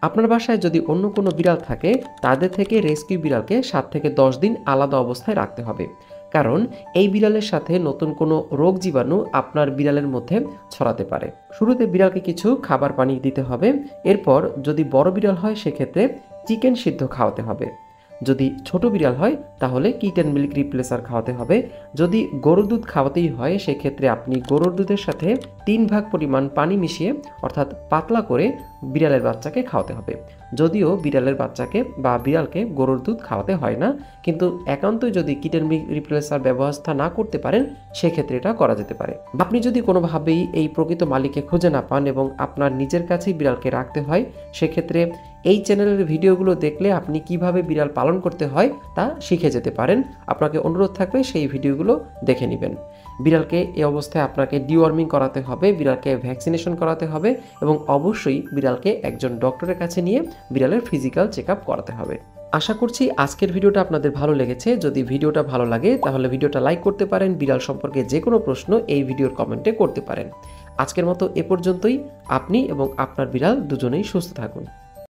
আপনার বাসায় যদি অন্য কোনো বিড়াল থাকে তাদের থেকে রেস্কিউ বিড়ালকে 7 থেকে 10 দিন আলাদা অবস্থায় রাখতে হবে, কারণ এই বিড়ালের সাথে নতুন কোনো রোগ জীবাণু আপনার বিড়ালের মধ্যে ছড়াতে পারে। শুরুতে বিড়ালকে কিছু খাবার পানি দিতে হবে। এরপর যদি বড় বিড়াল হয় সেক্ষেত্রে চিকেন সিদ্ধ খাওয়াতে হবে। যদি ছোট বিড়াল হয় তাহলে কিটেন মিল্ক রিপ্লেসার খাওয়াতে হবে। যদি গরুর দুধ খাওয়াতেই হয় সেক্ষেত্রে আপনি গরুর দুধের সাথে 3 ভাগ পরিমাণ পানি মিশিয়ে অর্থাৎ পাতলা করে বিড়ালের বাচ্চাকে খাওয়াতে হবে। যদিও বিড়ালের বাচ্চাকে বা বিড়ালকে গরুর দুধ খাওয়াতে হয় না, কিন্তু একান্তই যদি কিটেন মিল্ক রিপ্লেসার ব্যবস্থা না করতে পারেন সেক্ষেত্রে এটা করা যেতে পারে। আপনি যদি কোনোভাবেই এই প্রকৃত মালিককে খুঁজে না পান এবং আপনার নিজের কাছেই বিড়ালকে রাখতে হয়, সেক্ষেত্রে এই চ্যানেলের ভিডিওগুলো দেখলে আপনি কিভাবে বিড়াল পালন করতে হয় তা শিখে যেতে পারেন। আপনাকে অনুরোধ থাকবে সেই ভিডিওগুলো দেখে নেবেন। বিড়ালকে এই অবস্থায় আপনাকে ডিওয়ার্মিং করাতে হবে, বিড়ালকে ভ্যাকসিনেশন করাতে হবে এবং অবশ্যই বিড়ালকে একজন ডক্টরের কাছে নিয়ে বিড়ালের ফিজিক্যাল চেক আপ করাতে হবে। আশা করছি আজকের ভিডিওটা আপনাদের ভালো লেগেছে। যদি ভিডিওটা ভালো লাগে তাহলে ভিডিওটা লাইক করতে পারেন। বিড়াল সম্পর্কে যে কোনো প্রশ্ন এই ভিডিওর কমেন্টে করতে পারেন। আজকের মতো এ পর্যন্তই। আপনি এবং আপনার বিড়াল দুজনেই সুস্থ থাকুন।